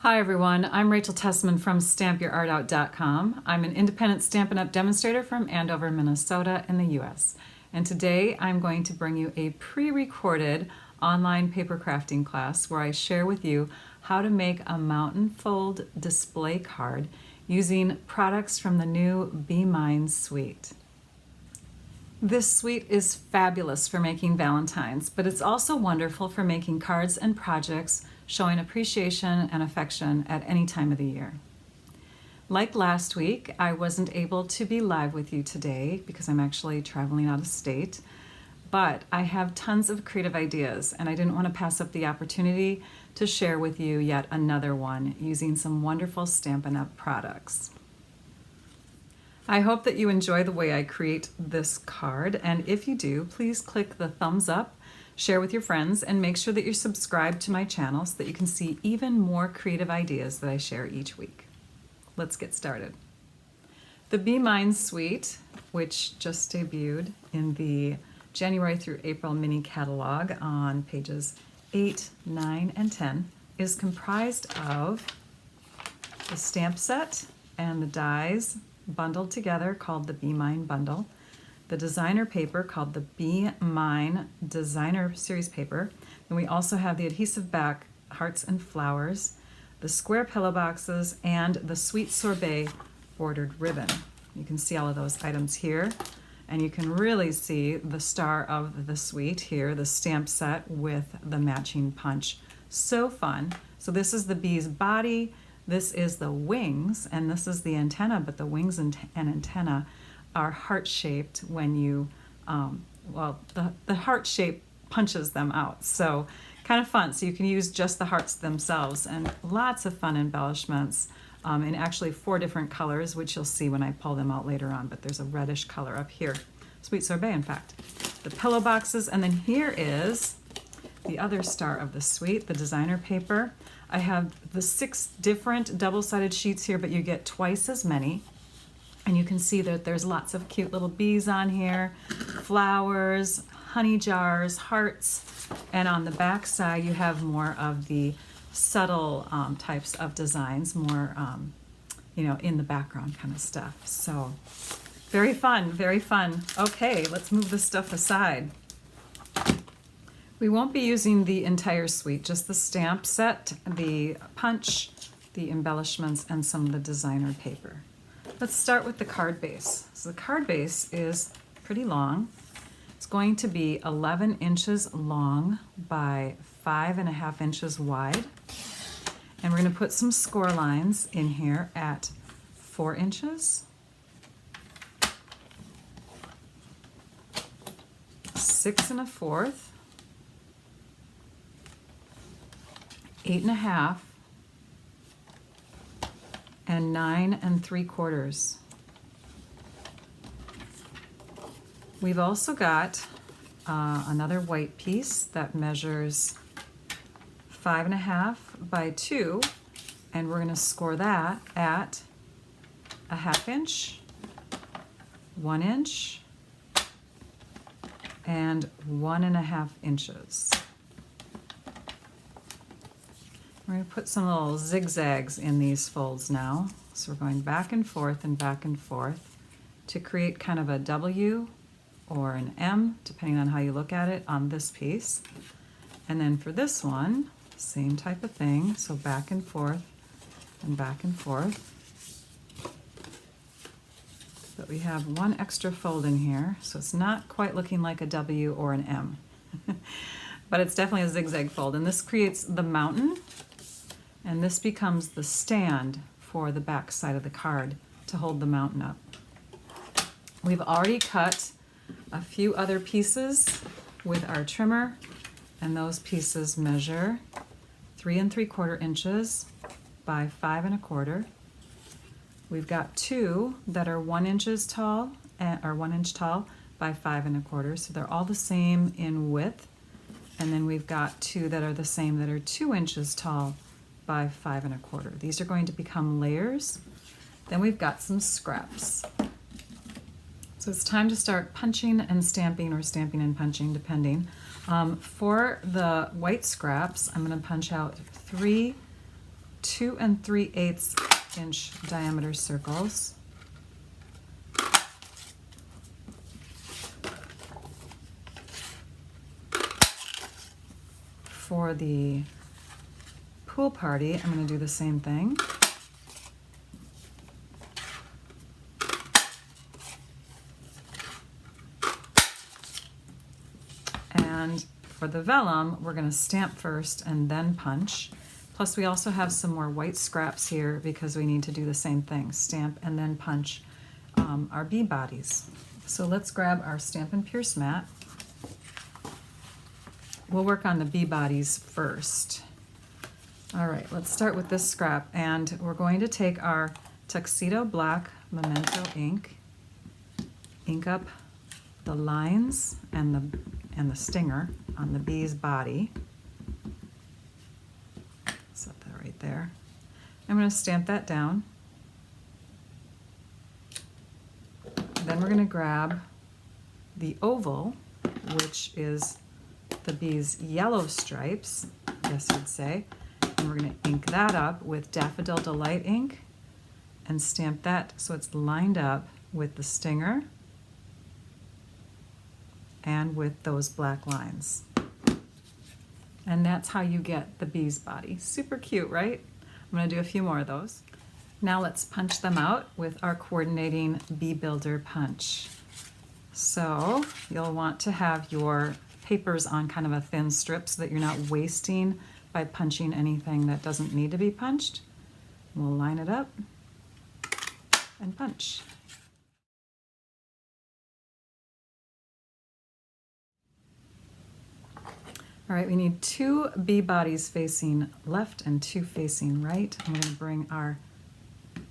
Hi everyone, I'm Rachel Tessman from stampyourartout.com. I'm an independent Stampin' Up! Demonstrator from Andover, Minnesota in the US. And today I'm going to bring you a pre-recorded online paper crafting class where I share with you how to make a mountain fold display card using products from the new Be Mine suite. This suite is fabulous for making Valentines, but it's also wonderful for making cards and projects showing appreciation and affection at any time of the year. Like last week, I wasn't able to be live with you today because I'm actually traveling out of state, but I have tons of creative ideas and I didn't want to pass up the opportunity to share with you yet another one using some wonderful Stampin' Up! Products. I hope that you enjoy the way I create this card, and if you do, please click the thumbs up, share with your friends, and make sure that you're subscribed to my channel so that you can see even more creative ideas that I share each week. Let's get started. The Be Mine suite, which just debuted in the January through April mini catalog on pages 8, 9, and 10, is comprised of the stamp set and the dies bundled together called the Be Mine bundle, the designer paper called the Be Mine designer series paper, and we also have the adhesive back hearts and flowers, the square pillow boxes, and the sweet sorbet bordered ribbon. You can see all of those items here, and you can really see the star of the suite here, the stamp set with the matching punch. So fun. So this is the bee's body, this is the wings, and this is the antenna, but the wings and antenna are heart-shaped when you, the heart shape punches them out. So kind of fun. So you can use just the hearts themselves, and lots of fun embellishments in actually 4 different colors, which you'll see when I pull them out later on, but there's a reddish color up here. Sweet sorbet, in fact. The pillow boxes, and then here is the other star of the suite, the designer paper. I have the 6 different double-sided sheets here, but you get twice as many. And you can see that there's lots of cute little bees on here, flowers, honey jars, hearts, and on the back side you have more of the subtle types of designs, more in the background kind of stuff. So very fun, very fun. Okay, let's move this stuff aside. We won't be using the entire suite, just the stamp set, the punch, the embellishments, and some of the designer paper. Let's start with the card base. So the card base is pretty long. It's going to be 11 inches long by 5.5 inches wide. And we're going to put some score lines in here at 4 inches, 6 1/4, 8 1/2, and 9 3/4. We've also got another white piece that measures 5.5 by 2, and we're going to score that at 1/2 inch, 1 inch, and 1.5 inches. We're going to put some little zigzags in these folds now. So we're going back and forth to create kind of a W or an M, depending on how you look at it, on this piece. And then for this one, same type of thing. So back and forth and back and forth. But we have one extra fold in here, so it's not quite looking like a W or an M. But it's definitely a zigzag fold. And this creates the mountain. And this becomes the stand for the back side of the card to hold the mountain up. We've already cut a few other pieces with our trimmer, and those pieces measure 3 3/4 inches by 5 1/4. We've got 2 that are 1 inch tall, or 1 inch tall by 5 1/4, so they're all the same in width. And then we've got 2 that are the same that are 2 inches tall by 5 1/4. These are going to become layers. Then we've got some scraps. So it's time to start punching and stamping, or stamping and punching, depending. For the white scraps, I'm going to punch out 3 2 3/8 inch diameter circles. For the pool party, I'm going to do the same thing. And for the vellum, we're going to stamp first and then punch. Plus we also have some more white scraps here because we need to do the same thing, stamp and then punch our bee bodies. So let's grab our Stampin' Pierce mat. We'll work on the bee bodies first. All right, let's start with this scrap, and we're going to take our Tuxedo Black Memento ink up the lines and the stinger on the bee's body. Set that right there. I'm going to stamp that down. Then we're going to grab the oval, which is the bee's yellow stripes, I guess you'd say, and we're going to ink that up with Daffodil Delight ink and stamp that so it's lined up with the stinger and with those black lines. And that's how you get the bee's body. Super cute, right? I'm going to do a few more of those. Now let's punch them out with our coordinating Bee Builder punch. So you'll want to have your papers on kind of a thin strip so that you're not wasting by punching anything that doesn't need to be punched. We'll line it up and punch. All right, we need 2 bee bodies facing left and 2 facing right. I'm going to bring our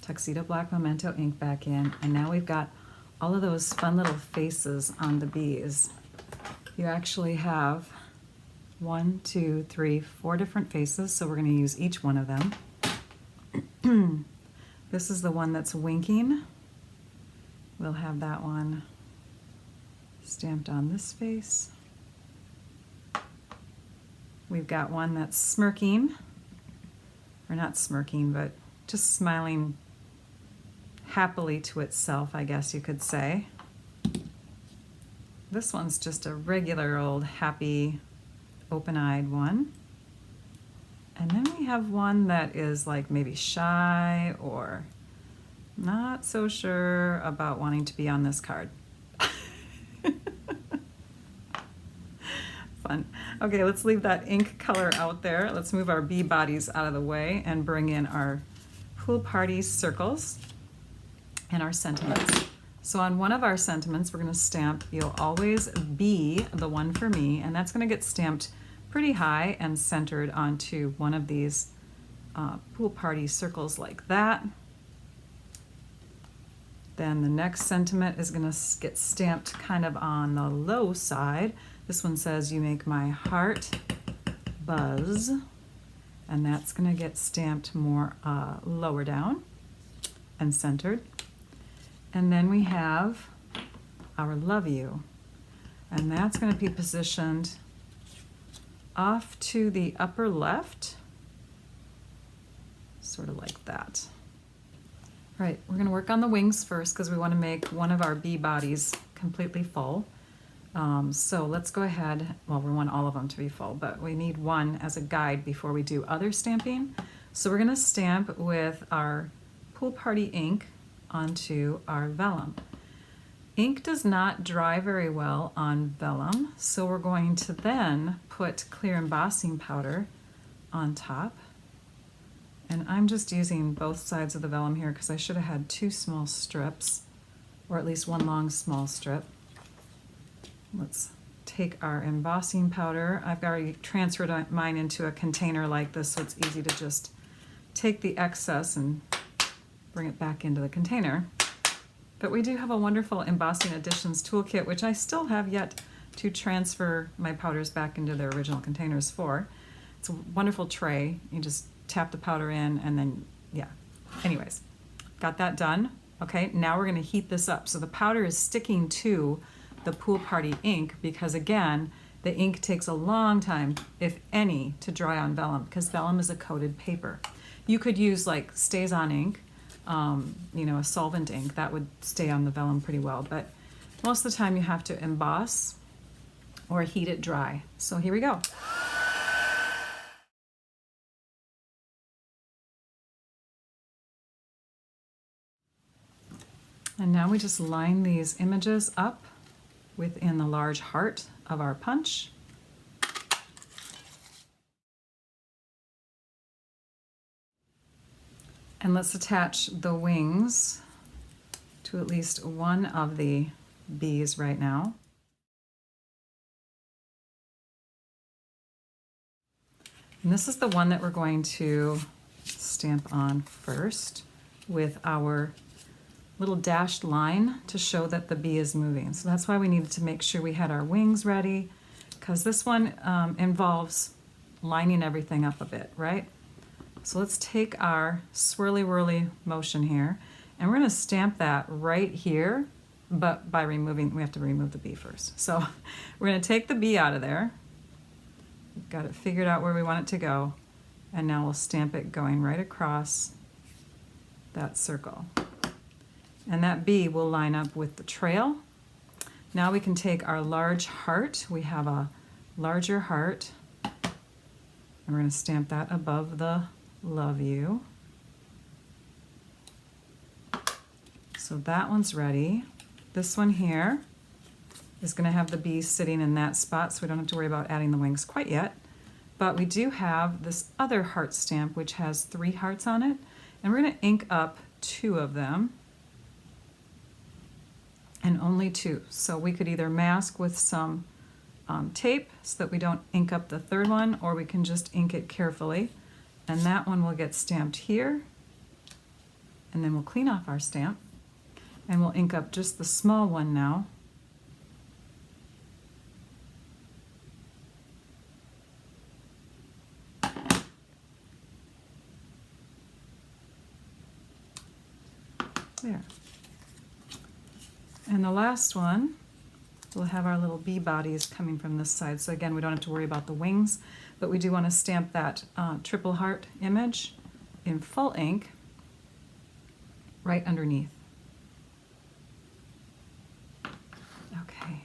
Tuxedo Black Memento ink back in, and now we've got all of those fun little faces on the bees. You actually have 1, 2, 3, 4 different faces, so we're going to use each one of them. This is the one that's winking. We'll have that one stamped on this face. We've got one that's smirking, or not smirking, but just smiling happily to itself, I guess you could say. This one's just a regular old happy, open-eyed one. And then we have one that is like maybe shy or not so sure about wanting to be on this card. Fun. Okay, let's leave that ink color out there. Let's move our bee bodies out of the way and bring in our pool party circles and our sentiments. So on one of our sentiments, we're going to stamp "You'll always be the one for me," and that's going to get stamped pretty high and centered onto one of these pool party circles like that. Then the next sentiment is going to get stamped kind of on the low side. This one says, "You make my heart buzz," and that's going to get stamped more lower down and centered. And then we have our "Love You," and that's going to be positioned off to the upper left, sort of like that. All right, we're going to work on the wings first because we want to make one of our bee bodies completely full. So let's go ahead, well, we want all of them to be full, but we need one as a guide before we do other stamping. So we're going to stamp with our pool party ink onto our vellum. Ink does not dry very well on vellum, so we're going to then put clear embossing powder on top. And I'm just using both sides of the vellum here because I should have had 2 small strips, or at least 1 long small strip. Let's take our embossing powder. I've already transferred mine into a container like this, so it's easy to just take the excess and bring it back into the container. But we do have a wonderful Embossing Additions toolkit, which I still have yet to transfer my powders back into their original containers for. It's a wonderful tray. You just tap the powder in and then, yeah. Anyways, got that done. Okay, now we're going to heat this up. So the powder is sticking to the pool party ink because, again, the ink takes a long time, if any, to dry on vellum because vellum is a coated paper. You could use like Stays On ink, you know, a solvent ink. That would stay on the vellum pretty well, but most of the time you have to emboss or heat it dry. So here we go. And now we just line these images up within the large heart of our punch. And let's attach the wings to at least one of the bees right now. And this is the one that we're going to stamp on first with our little dashed line to show that the bee is moving. So that's why we needed to make sure we had our wings ready, because this one involves lining everything up a bit, right? So let's take our swirly whirly motion here, and we're going to stamp that right here, but by removing, we have to remove the bee first. So we're going to take the bee out of there. We've got it figured out where we want it to go, and now we'll stamp it going right across that circle. And that bee will line up with the trail. Now we can take our large heart. We have a larger heart, and we're going to stamp that above the love you. So that one's ready. This one here is going to have the bee sitting in that spot, so we don't have to worry about adding the wings quite yet. But we do have this other heart stamp which has 3 hearts on it, and we're going to ink up 2 of them. And only 2. So we could either mask with some tape so that we don't ink up the 3rd one, or we can just ink it carefully. And that one will get stamped here. And then we'll clean off our stamp. And we'll ink up just the small one now. There. And the last one, we'll have our little bee bodies coming from this side. So again, we don't have to worry about the wings, but we do want to stamp that triple heart image in full ink right underneath. Okay.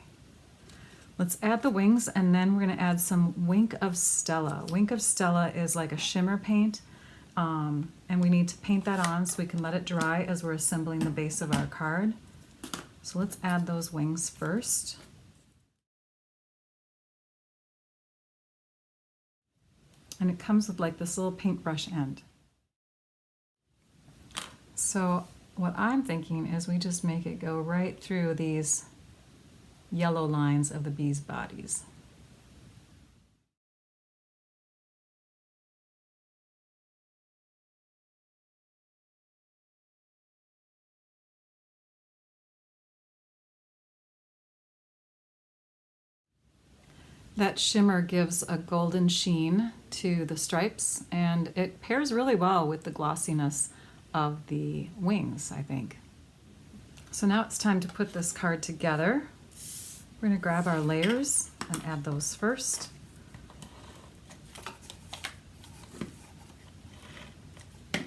Let's add the wings, and then we're going to add some Wink of Stella. Wink of Stella is like a shimmer paint, and we need to paint that on so we can let it dry as we're assembling the base of our card. So let's add those wings first. And it comes with like this little paintbrush end. So what I'm thinking is we just make it go right through these yellow lines of the bees' bodies. That shimmer gives a golden sheen to the stripes, and it pairs really well with the glossiness of the wings, I think. So now it's time to put this card together. We're going to grab our layers and add those first. You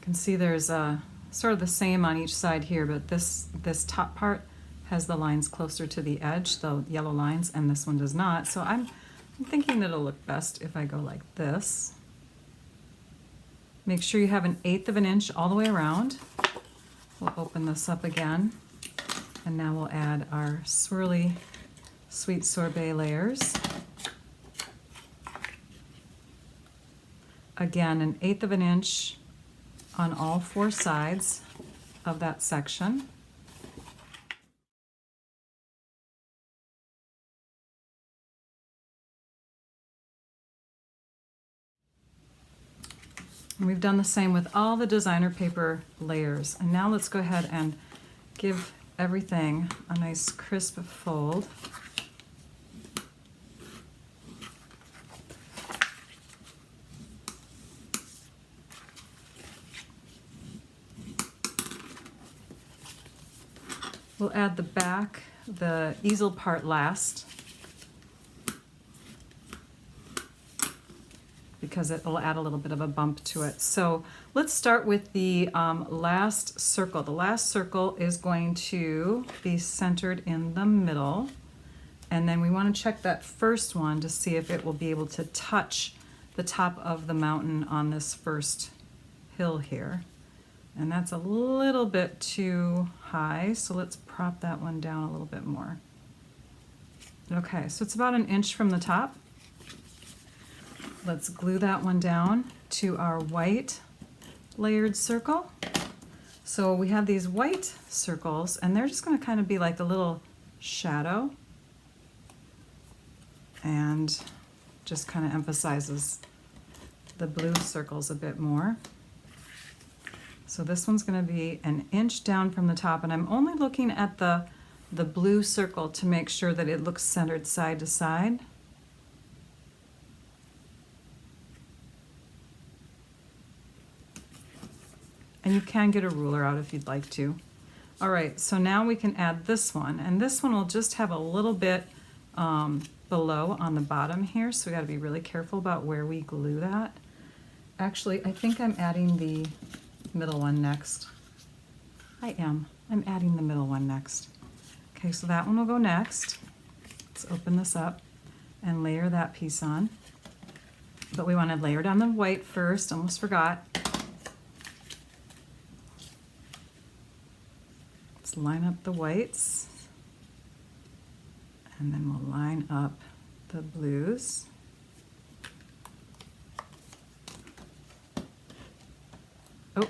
can see there's sort of the same on each side here, but this top part has the lines closer to the edge, the yellow lines, and this one does not. So I'm thinking that it'll look best if I go like this. Make sure you have 1/8 of an inch all the way around. We'll open this up again, and now we'll add our swirly sweet sorbet layers. Again, 1/8 of an inch on all 4 sides of that section. And we've done the same with all the designer paper layers. And now let's go ahead and give everything a nice crisp fold. We'll add the back, the easel part last, because it'll add a little bit of a bump to it. So let's start with the last circle. The last circle is going to be centered in the middle. And then we want to check that first one to see if it will be able to touch the top of the mountain on this first hill here. And that's a little bit too high, so let's prop that one down a little bit more. Okay, so it's about 1 inch from the top. Let's glue that one down to our white layered circle. So we have these white circles, and they're just going to kind of be like a little shadow, and just kind of emphasizes the blue circles a bit more. So this one's going to be 1 inch down from the top, and I'm only looking at the blue circle to make sure that it looks centered side to side. And you can get a ruler out if you'd like to. All right, so now we can add this one, and this one will just have a little bit below on the bottom here, so we got to be really careful about where we glue that. Actually, I think I'm adding the middle one next. I'm adding the middle one next. Okay, so that one will go next. Let's open this up and layer that piece on. But we want to layer down the white first, almost forgot. Let's line up the whites, and then we'll line up the blues. Oh,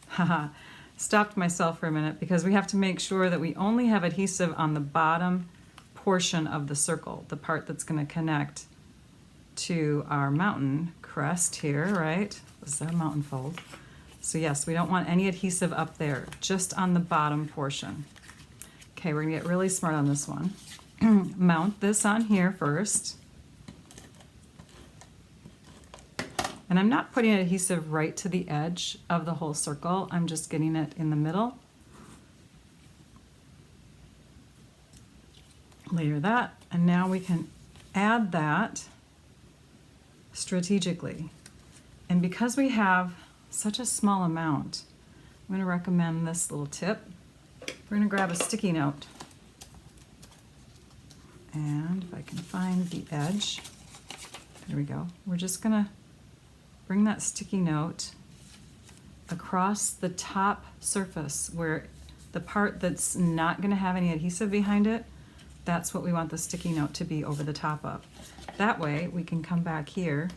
haha, stopped myself for a minute because we have to make sure that we only have adhesive on the bottom portion of the circle, the part that's going to connect to our mountain crest here, right? This is our mountain fold. So yes, we don't want any adhesive up there, just on the bottom portion. Okay, we're going to get really smart on this one. Mount this on here first. And I'm not putting adhesive right to the edge of the whole circle. I'm just getting it in the middle. Layer that, and now we can add that strategically. And because we have such a small amount, I'm going to recommend this little tip. We're going to grab a sticky note. And if I can find the edge, there we go. We're just going to bring that sticky note across the top surface where the part that's not going to have any adhesive behind it, that's what we want the sticky note to be over the top of. That way we can come back here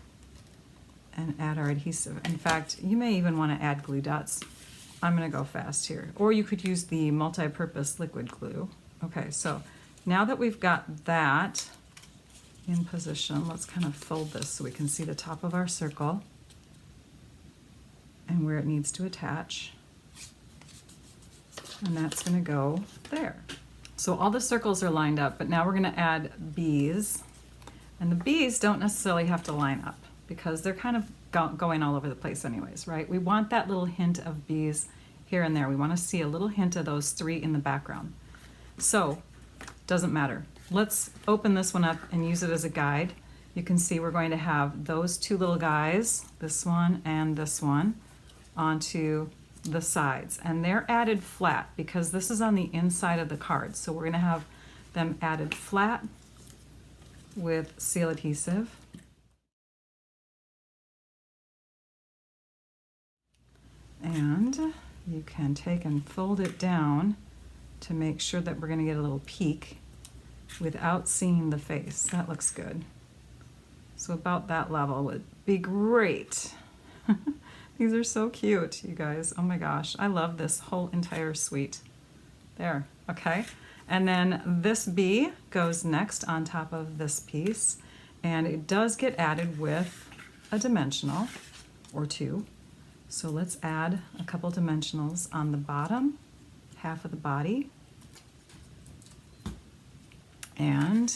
and add our adhesive. In fact, you may even want to add glue dots. I'm going to go fast here. Or you could use the multi-purpose liquid glue. Okay, so now that we've got that in position, let's kind of fold this so we can see the top of our circle and where it needs to attach. And that's going to go there. So all the circles are lined up, but now we're going to add bees. And the bees don't necessarily have to line up because they're kind of going all over the place anyways, right? We want that little hint of bees here and there. We want to see a little hint of those 3 in the background. So, doesn't matter. Let's open this one up and use it as a guide. You can see we're going to have those 2 little guys, this one and this one, onto the sides. And they're added flat because this is on the inside of the card. So we're going to have them added flat with seal adhesive. And you can take and fold it down to make sure that we're going to get a little peek without seeing the face. That looks good. So about that level would be great. These are so cute, you guys. Oh my gosh, I love this whole entire suite. There, okay. And then this bee goes next on top of this piece, and it does get added with a dimensional or 2. So let's add a couple dimensionals on the bottom half of the body. And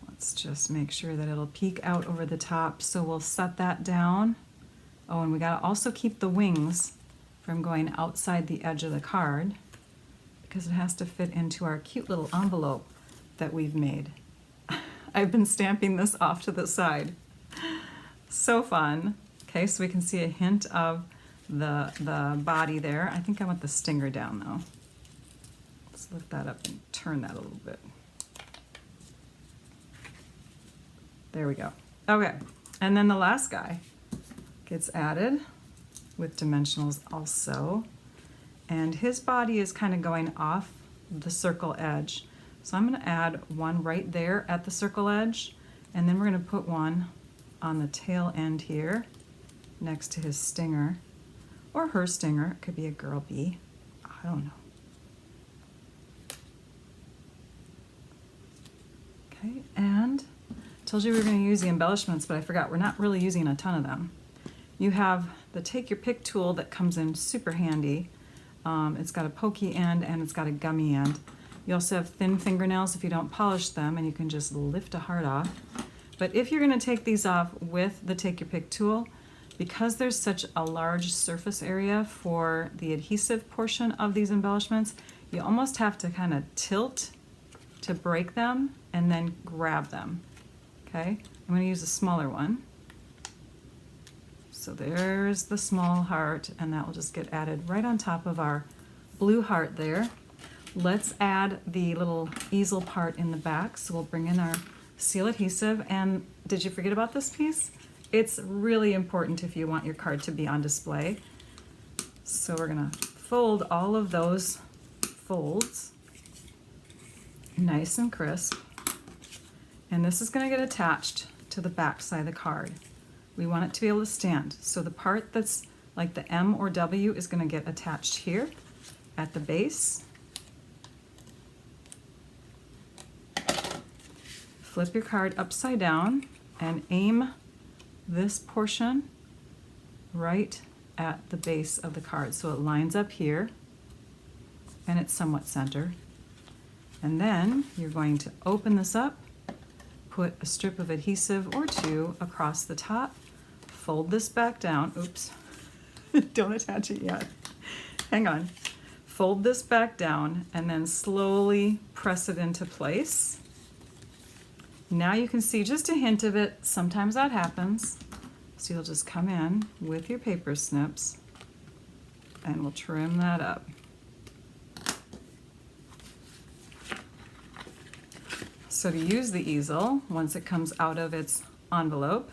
let's just make sure that it'll peek out over the top. So we'll set that down. Oh, and we gotta also keep the wings from going outside the edge of the card because it has to fit into our cute little envelope that we've made. I've been stamping this off to the side. So fun. Okay, so we can see a hint of the body there. I think I want the stinger down though. Let's lift that up and turn that a little bit. There we go. Okay, and then the last guy gets added with dimensionals also. And his body is kind of going off the circle edge. So I'm going to add one right there at the circle edge, and then we're going to put one on the tail end here next to his stinger, or her stinger. It could be a girl bee. I don't know. Okay, and told you we were going to use the embellishments, but I forgot. We're not really using a ton of them. You have the Take Your Pick tool that comes in super handy. It's got a pokey end and it's got a gummy end. You also have thin fingernails if you don't polish them, and you can just lift a heart off. But if you're going to take these off with the Take Your Pick tool, because there's such a large surface area for the adhesive portion of these embellishments, you almost have to kind of tilt to break them and then grab them. Okay, I'm going to use a smaller one. So there's the small heart, and that will just get added right on top of our blue heart there. Let's add the little easel part in the back. So we'll bring in our seal adhesive, and did you forget about this piece? It's really important if you want your card to be on display. So we're gonna fold all of those folds nice and crisp, and this is gonna get attached to the back side of the card. We want it to be able to stand. So the part that's like the M or W is going to get attached here at the base. Flip your card upside down and aim this portion right at the base of the card. So it lines up here and it's somewhat centered. And then you're going to open this up, put a strip of adhesive or two across the top, fold this back down. Oops, don't attach it yet. Hang on. Fold this back down and then slowly press it into place. Now you can see just a hint of it. Sometimes that happens. So you'll just come in with your paper snips and we'll trim that up. So to use the easel, once it comes out of its envelope,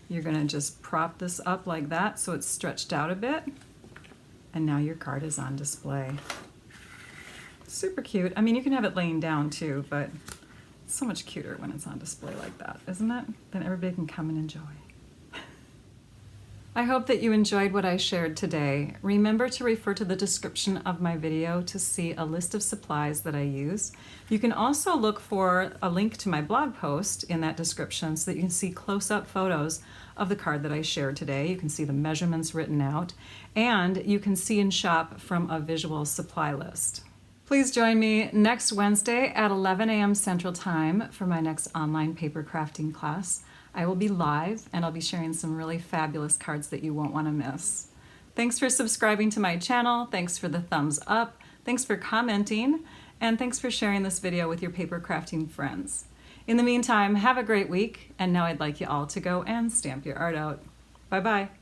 you're going to just prop this up like that so it's stretched out a bit, and now your card is on display. Super cute. I mean, you can have it laying down too, but it's so much cuter when it's on display like that, isn't it? Then everybody can come and enjoy. I hope that you enjoyed what I shared today. Remember to refer to the description of my video to see a list of supplies that I use. You can also look for a link to my blog post in that description so that you can see close-up photos of the card that I shared today. You can see the measurements written out, and you can see and shop from a visual supply list. Please join me next Wednesday at 11 a.m. Central Time for my next online paper crafting class. I will be live, and I'll be sharing some really fabulous cards that you won't want to miss. Thanks for subscribing to my channel. Thanks for the thumbs up. Thanks for commenting. And thanks for sharing this video with your paper crafting friends. In the meantime, have a great week. And now I'd like you all to go and stamp your art out. Bye-bye.